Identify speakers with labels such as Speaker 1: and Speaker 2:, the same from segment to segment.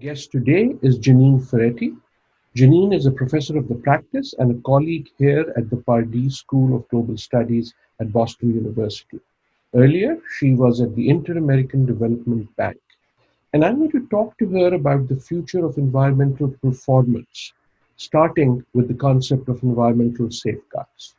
Speaker 1: Guest today is Janine Ferretti. Janine is a professor of the practice and a colleague here at the Pardee School of Global Studies at Boston University. Earlier, she was at the Inter-American Development Bank. And I'm going to talk to her about the future of environmental performance, starting with the concept of environmental safeguards.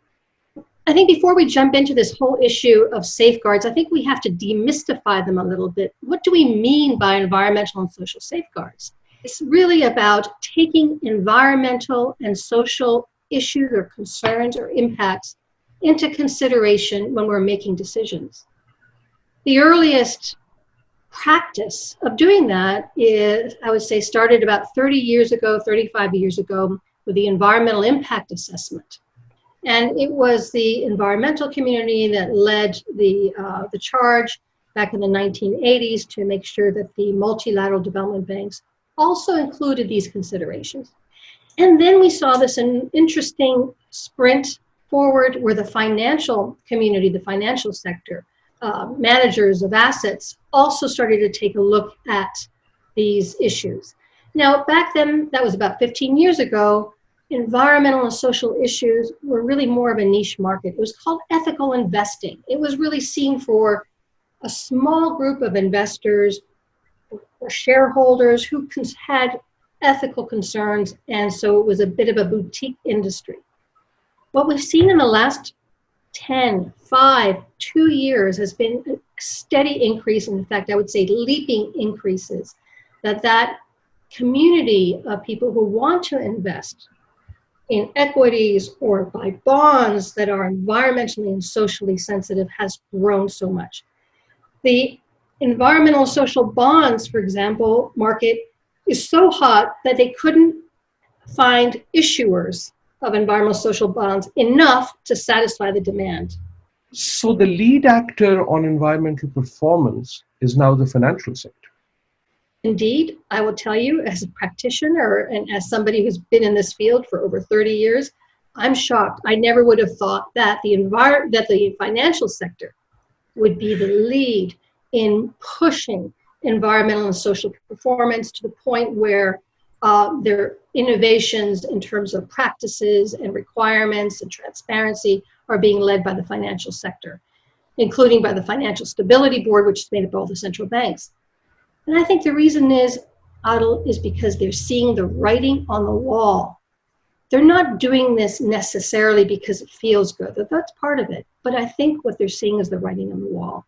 Speaker 2: I think before we jump into this whole issue of safeguards, I think we have to demystify them a little bit. What do we mean by environmental and social safeguards? It's really about taking environmental and social issues or concerns or impacts into consideration when we're making decisions. The earliest practice of doing that is, I would say, started about 30 years ago, 35 years ago, with the environmental impact assessment. And it was the environmental community that led the charge back in the 1980s to make sure that the multilateral development banks also included these considerations. And then we saw this an interesting sprint forward where the financial community, the financial sector, managers of assets also started to take a look at these issues. Now, back then, that was about 15 years ago, environmental and social issues were really more of a niche market. It was called ethical investing. It was really seen for a small group of investors or shareholders who had ethical concerns, and so it was a bit of a boutique industry. What we've seen in the last 10, 5, 2 years has been a steady increase, in fact, I would say leaping increases, that community of people who want to invest in equities or buy bonds that are environmentally and socially sensitive has grown so much. The environmental social bonds, for example, market is so hot that they couldn't find issuers of environmental social bonds enough to satisfy the demand.
Speaker 1: So the lead actor on environmental performance is now the financial sector.
Speaker 2: Indeed, I will tell you, as a practitioner and as somebody who's been in this field for over 30 years, I'm shocked. I never would have thought that the financial sector would be the lead in pushing environmental and social performance to the point where their innovations in terms of practices and requirements and transparency are being led by the financial sector, including by the Financial Stability Board, which is made up of all the central banks. And I think the reason is, Adil, is because they're seeing the writing on the wall. They're not doing this necessarily because it feels good. That's part of it. But I think what they're seeing is the writing on the wall.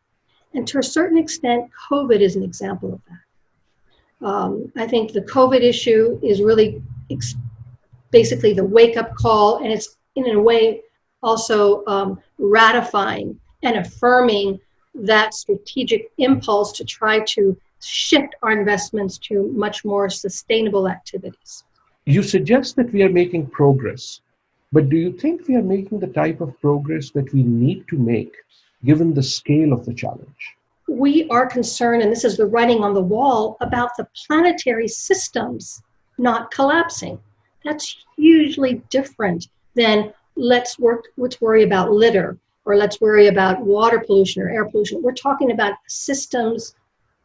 Speaker 2: And to a certain extent, COVID is an example of that. I think the COVID issue is really basically the wake-up call, and it's in a way also ratifying and affirming that strategic impulse to try to shift our investments to much more sustainable activities.
Speaker 1: You suggest that we are making progress, but do you think we are making the type of progress that we need to make given the scale of the challenge?
Speaker 2: We are concerned, and this is the writing on the wall, about the planetary systems not collapsing. That's hugely different than let's worry about litter, or let's worry about water pollution or air pollution. We're talking about systems,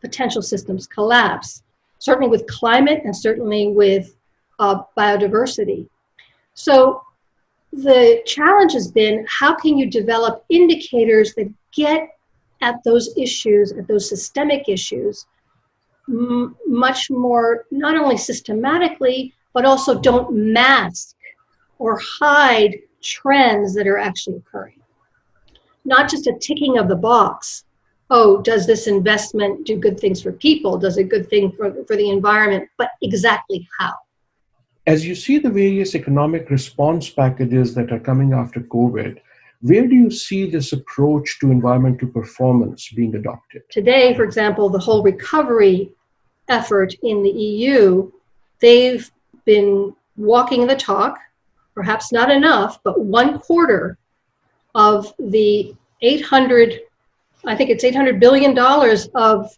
Speaker 2: potential systems collapse, certainly with climate and certainly with biodiversity. So the challenge has been, how can you develop indicators that get at those issues, at those systemic issues, much more, not only systematically, but also don't mask or hide trends that are actually occurring. Not just a ticking of the box. Oh, does this investment do good things for people? Does it good thing for the environment? But exactly how?
Speaker 1: As you see the various economic response packages that are coming after COVID, where do you see this approach to environmental performance being adopted?
Speaker 2: Today, for example, the whole recovery effort in the EU, they've been walking the talk, perhaps not enough, but 1/4 of the $800 billion of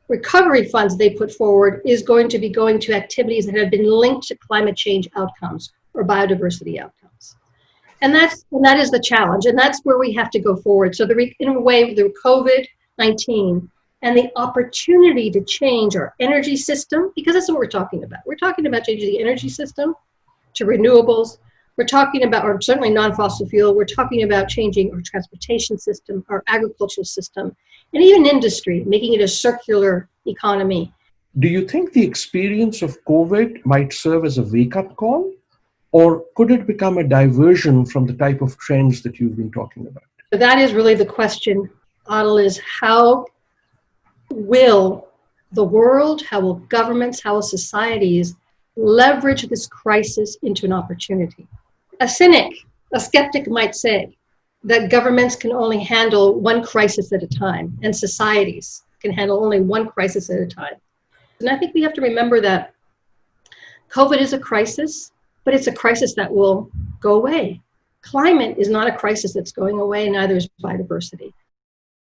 Speaker 2: recovery funds they put forward is going to be going to activities that have been linked to climate change outcomes or biodiversity outcomes. And that is the challenge, and that's where we have to go forward. So in a way, the COVID-19 and the opportunity to change our energy system, because that's what we're talking about. We're talking about changing the energy system to renewables. We're talking about, or certainly non-fossil fuel, we're talking about changing our transportation system, our agricultural system, and even industry, making it a circular economy.
Speaker 1: Do you think the experience of COVID might serve as a wake-up call, or could it become a diversion from the type of trends that you've been talking about?
Speaker 2: So that is really the question, Adil, is how will the world, how will governments, how will societies leverage this crisis into an opportunity? A cynic, a skeptic might say that governments can only handle one crisis at a time, and societies can handle only one crisis at a time. And I think we have to remember that COVID is a crisis, but it's a crisis that will go away. Climate is not a crisis that's going away, neither is biodiversity.